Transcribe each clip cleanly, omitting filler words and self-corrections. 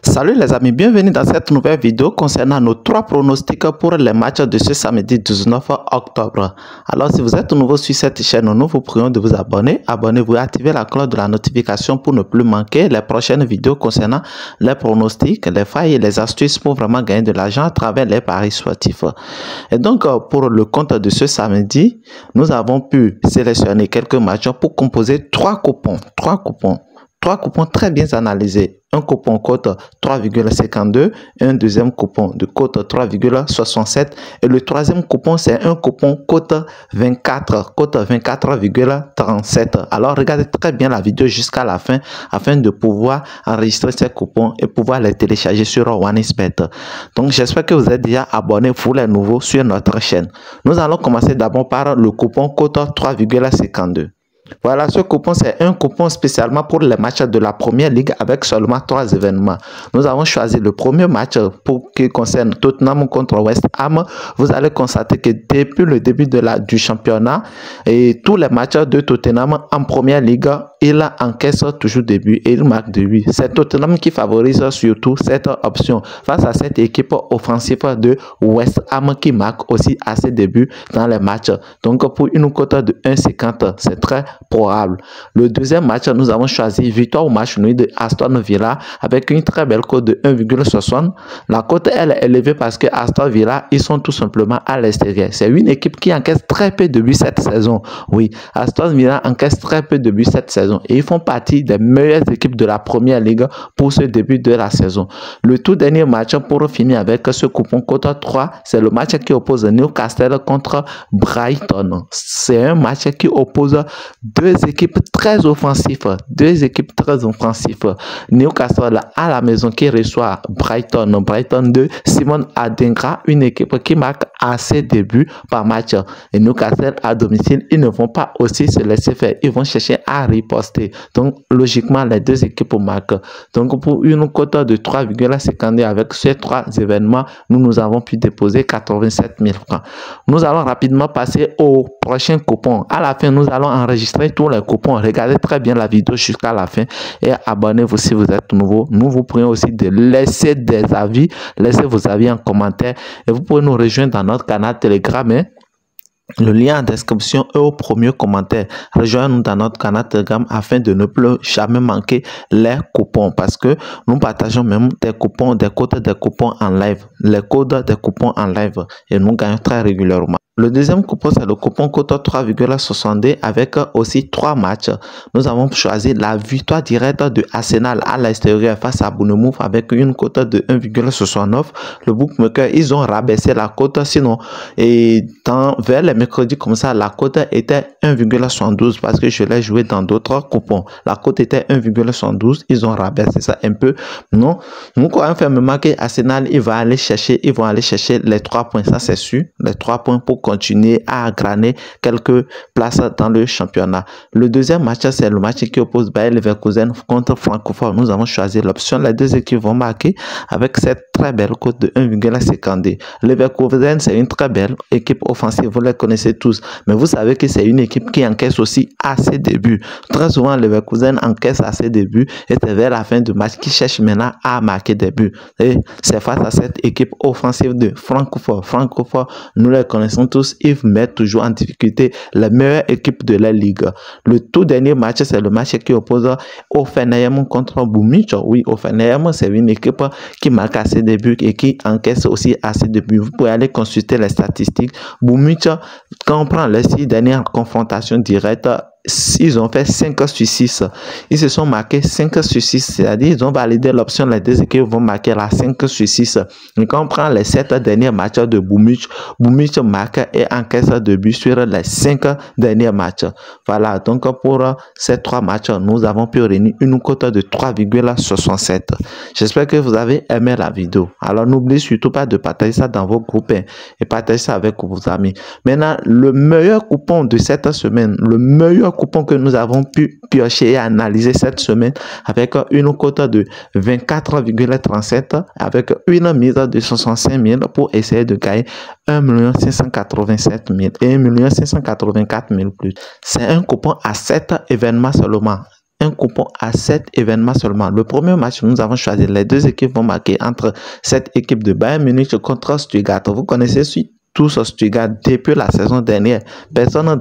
Salut les amis, bienvenue dans cette nouvelle vidéo concernant nos 3 pronostics pour les matchs de ce samedi 19 octobre. Alors si vous êtes nouveau sur cette chaîne, nous vous prions de vous abonner. Abonnez-vous et activez la cloche de la notification pour ne plus manquer les prochaines vidéos concernant les pronostics, les failles et les astuces pour vraiment gagner de l'argent à travers les paris sportifs. Et donc pour le compte de ce samedi, nous avons pu sélectionner quelques matchs pour composer 3 coupons. 3 coupons très bien analysés. Un coupon cote 3,52, un deuxième coupon de cote 3,67 et le troisième coupon c'est un coupon cote 24,37. Alors regardez très bien la vidéo jusqu'à la fin afin de pouvoir enregistrer ces coupons et pouvoir les télécharger sur OneXBet. Donc j'espère que vous êtes déjà abonnés pour les nouveaux sur notre chaîne. Nous allons commencer d'abord par le coupon cote 3,52. Voilà, ce coupon, c'est un coupon spécialement pour les matchs de la première ligue avec seulement 3 événements. Nous avons choisi le premier match pour qui concerne Tottenham contre West Ham. Vous allez constater que depuis le début du championnat et tous les matchs de Tottenham en première ligue, il encaisse toujours des buts et il marque des buts. C'est Tottenham qui favorise surtout cette option face à cette équipe offensive de West Ham qui marque aussi assez de buts dans les matchs. Donc pour une cote de 1,50, c'est très probable. Le deuxième match, nous avons choisi victoire au match nul de Aston Villa avec une très belle cote de 1,60. La cote elle est élevée parce que Aston Villa, ils sont tout simplement à l'extérieur. C'est une équipe qui encaisse très peu de buts cette saison. Oui, Aston Villa encaisse très peu de buts cette saison et ils font partie des meilleures équipes de la première ligue pour ce début de la saison. Le tout dernier match pour finir avec ce coupon cote 3, c'est le match qui oppose Newcastle contre Brighton. C'est un match qui oppose deux équipes très offensives. Newcastle à la maison qui reçoit Brighton de Simon Adingra, une équipe qui marque assez de buts par match. Et Newcastle à domicile, ils ne vont pas aussi se laisser faire. Ils vont chercher à riposter. Donc logiquement, les deux équipes marquent. Donc pour une cote de 3,52 avec ces 3 événements, nous avons pu déposer 87 000 francs. Nous allons rapidement passer au prochain coupon. À la fin, nous allons enregistrer tous les coupons. Regardez très bien la vidéo jusqu'à la fin et abonnez-vous si vous êtes nouveau. Nous vous prions aussi de laisser des avis, laissez vos avis en commentaire et vous pouvez nous rejoindre dans notre canal Telegram. Le lien en description est au premier commentaire. Rejoignez-nous dans notre canal Telegram afin de ne plus jamais manquer les coupons parce que nous partageons même des coupons, des codes des coupons en live, les codes des coupons en live et nous gagnons très régulièrement. Le deuxième coupon, c'est le coupon cote 3,62 avec aussi 3 matchs. Nous avons choisi la victoire directe de Arsenal à l'extérieur face à Bournemouth avec une cote de 1,69. Le bookmaker, ils ont rabaissé la cote, sinon, et vers les mercredis comme ça, la cote était 1,72 parce que je l'ai joué dans d'autres coupons. La cote était 1,72, ils ont rabaissé ça un peu. Non, nous croyons fermement que Arsenal, ils vont aller chercher les 3 points, ça c'est sûr, les 3 points pour continuer à graner quelques places dans le championnat. Le deuxième match, c'est le match qui oppose Bayer Leverkusen contre Francfort. Nous avons choisi l'option. Les deux équipes vont marquer avec cette très belle cote de 1,52. Leverkusen, c'est une très belle équipe offensive. Vous les connaissez tous. Mais vous savez que c'est une équipe qui encaisse aussi assez de buts. Très souvent, Leverkusen encaisse assez de buts et c'est vers la fin du match qui cherche maintenant à marquer des buts. Et c'est face à cette équipe offensive de Francfort. Francfort, nous les connaissons tous. Ils mettent toujours en difficulté les meilleures équipes de la ligue. Le tout dernier match, c'est le match qui oppose Hoffenheim contre Boumich. Oui, Hoffenheim, c'est une équipe qui marque assez de buts et qui encaisse aussi assez de buts. Vous pouvez aller consulter les statistiques. Boumich, quand on prend les 6 dernières confrontations directes, ils ont fait 5 sur 6. Ils se sont marqués 5 sur 6, c'est-à-dire ils ont validé l'option, les deux équipes vont marquer la 5 sur 6. Et quand on prend les 7 derniers matchs de Boumich marque et encaisse de buts sur les 5 derniers matchs. Voilà, donc pour ces 3 matchs, nous avons pu réunir une cote de 3,67. J'espère que vous avez aimé la vidéo. Alors n'oubliez surtout pas de partager ça dans vos groupes et partager ça avec vos amis. Maintenant, le meilleur coupon de cette semaine, le meilleur coupon que nous avons pu piocher et analyser cette semaine avec une cote de 24,37 avec une mise de 65 000 pour essayer de gagner 1 587 000 et 1 584 000 plus. C'est un coupon à 7 événements seulement. un coupon à 7 événements seulement. Le premier match, nous avons choisi les deux équipes vont marquer entre cette équipe de Bayern Munich contre Stuttgart. Vous connaissez tous Stuttgart depuis la saison dernière. Personne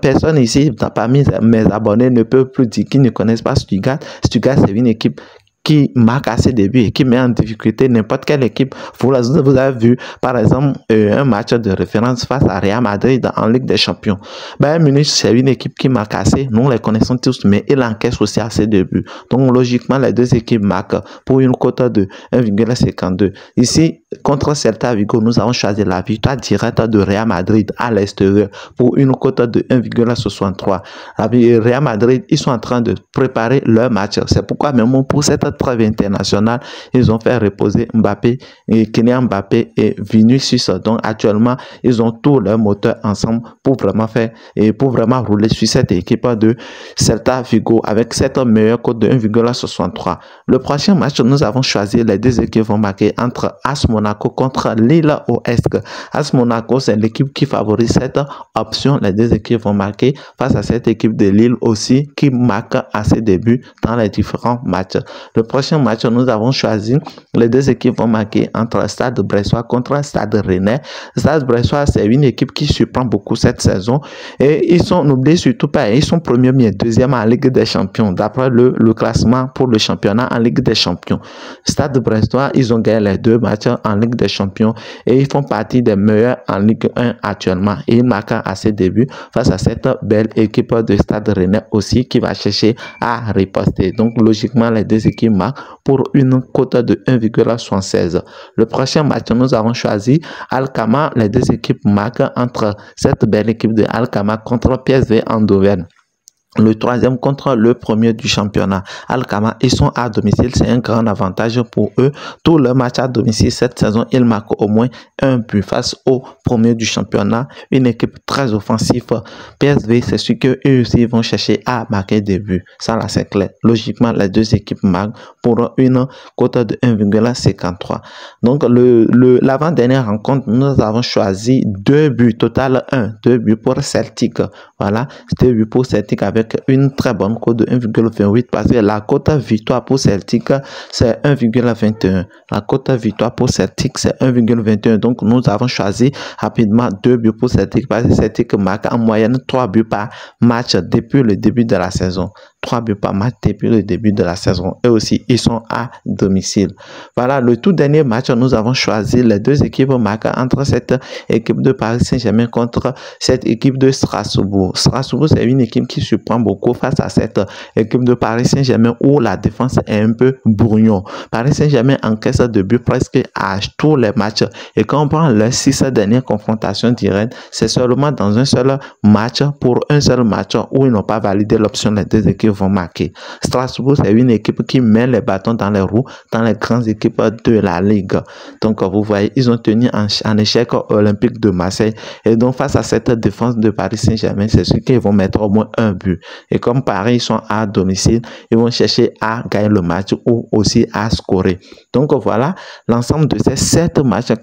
personne ici, parmi mes abonnés, ne peut plus dire qu'ils ne connaissent pas Stuttgart. Stuttgart, c'est une équipe qui marque à ses débuts et qui met en difficulté n'importe quelle équipe. Vous avez vu, par exemple, un match de référence face à Real Madrid en Ligue des Champions. Bayern Munich, c'est une équipe qui marque assez. Nous les connaissons tous, mais il encaisse aussi à ses débuts. Donc, logiquement, les deux équipes marquent pour une cote de 1,52. Ici, contre Celta Vigo, nous avons choisi la victoire directe de Real Madrid à l'extérieur pour une cote de 1,63. Real Madrid, ils sont en train de préparer leur match. C'est pourquoi même pour cette trêve internationale, ils ont fait reposer Mbappé et Kylian Mbappé et Vinicius. Donc actuellement, ils ont tous leurs moteurs ensemble pour vraiment rouler sur cette équipe de Celta Vigo avec cette meilleure cote de 1,63. Le prochain match, nous avons choisi les deux équipes vont marquer entre AS Monaco contre Lille OS. AS Monaco, c'est l'équipe qui favorise cette option. Les deux équipes vont marquer face à cette équipe de Lille aussi qui marque à ses débuts dans les différents matchs. Le prochain match, nous avons choisi les deux équipes vont marquer entre Stade Bressois contre Stade Rennais. Stade Bressois, c'est une équipe qui surprend beaucoup cette saison et ils sont, n'oubliez surtout pas, ils sont premiers mais deuxième en Ligue des Champions d'après le classement pour le championnat en Ligue des Champions. Stade Bressois, ils ont gagné les deux matchs en Ligue des Champions et ils font partie des meilleurs en Ligue 1 actuellement. Et ils marquent à ses débuts face à cette belle équipe de Stade Rennais aussi qui va chercher à riposter. Donc logiquement, les deux équipes marquent pour une cote de 1,76. Le prochain match, nous avons choisi Alkmaar. Les deux équipes marquent entre cette belle équipe de Alkmaar contre PSV Eindhoven. Le troisième contre le premier du championnat. Alkmaar, ils sont à domicile, c'est un grand avantage pour eux. Tous leurs matchs à domicile cette saison, ils marquent au moins un but face au premier du championnat. Une équipe très offensive. PSV, c'est sûr qu'eux aussi vont chercher à marquer des buts. Ça là, c'est clair. Logiquement, les deux équipes marquent pour une cote de 1,53. Donc, l'avant-dernière rencontre, nous avons choisi 2 buts, total 1. 2 buts pour Celtic. Voilà, 2 buts pour Celtic avec une très bonne cote de 1,28 parce que la cote victoire pour Celtic c'est 1,21. La cote victoire pour Celtic c'est 1,21. Donc nous avons choisi rapidement 2 buts pour Celtic parce que Celtic marque en moyenne 3 buts par match depuis le début de la saison. 3 buts par match depuis le début de la saison. Eux aussi, ils sont à domicile. Voilà, le tout dernier match, nous avons choisi les deux équipes marquent entre cette équipe de Paris Saint-Germain contre cette équipe de Strasbourg. Strasbourg, c'est une équipe qui surprend beaucoup face à cette équipe de Paris Saint-Germain où la défense est un peu brouillon. Paris Saint-Germain encaisse de buts presque à tous les matchs. Et quand on prend les 6 dernières confrontations directes, c'est seulement dans un seul match, pour un seul match où ils n'ont pas validé l'option les deux équipes vont marquer. Strasbourg, c'est une équipe qui met les bâtons dans les roues dans les grandes équipes de la Ligue. Donc, vous voyez, ils ont tenu en échec Olympique de Marseille. Et donc, face à cette défense de Paris Saint-Germain, c'est sûr qu'ils vont mettre au moins un but. Et comme Paris, ils sont à domicile, ils vont chercher à gagner le match ou aussi à scorer. Donc, voilà l'ensemble de ces 7 matchs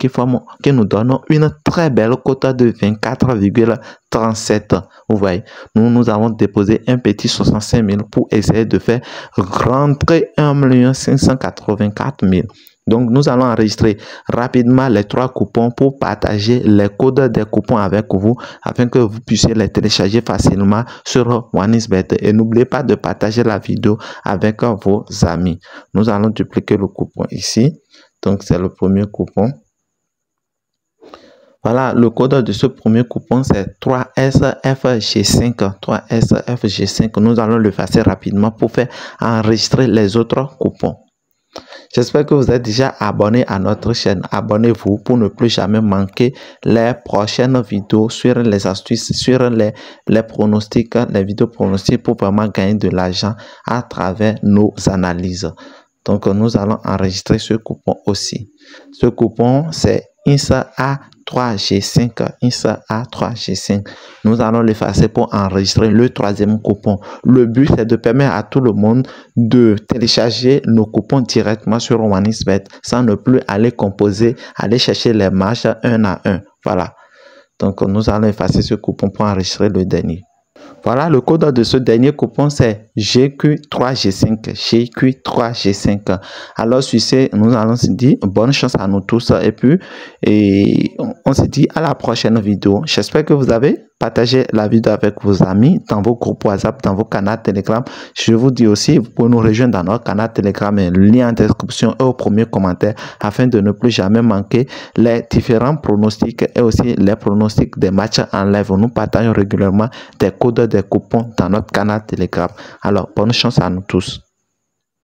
qui nous donnent une très belle cote de 24,37. Vous voyez, nous avons déposé un petit 65 000 pour essayer de faire rentrer 1 584 000. Donc, nous allons enregistrer rapidement les 3 coupons pour partager les codes des coupons avec vous afin que vous puissiez les télécharger facilement sur OneXBet. Et n'oubliez pas de partager la vidéo avec vos amis. Nous allons dupliquer le coupon ici. Donc, c'est le premier coupon. Voilà, le code de ce premier coupon, c'est 3SFG5. 3SFG5. Nous allons le faire rapidement pour faire enregistrer les autres coupons. J'espère que vous êtes déjà abonné à notre chaîne. Abonnez-vous pour ne plus jamais manquer les prochaines vidéos sur les astuces, sur les pronostics, les vidéos pronostics pour vraiment gagner de l'argent à travers nos analyses. Donc, nous allons enregistrer ce coupon aussi. Ce coupon, c'est INSA A3G5. INSA A3G5. Nous allons l'effacer pour enregistrer le troisième coupon. Le but, c'est de permettre à tout le monde de télécharger nos coupons directement sur OneXBet sans ne plus aller composer, aller chercher les matchs un à un. Voilà. Donc, nous allons effacer ce coupon pour enregistrer le dernier. Voilà, le code de ce dernier coupon, c'est GQ3G5. GQ3G5. Alors, sur ce, nous allons se dire bonne chance à nous tous. Et puis, on se dit à la prochaine vidéo. J'espère que vous avez partagé la vidéo avec vos amis, dans vos groupes WhatsApp, dans vos canaux Telegram. Je vous dis aussi, vous pouvez nous rejoindre dans notre canal Telegram, le lien en description et au premier commentaire, afin de ne plus jamais manquer les différents pronostics et aussi les pronostics des matchs en live. Nous partageons régulièrement des codes, des coupons dans notre canal Telegram. Alors, bonne chance à nous tous.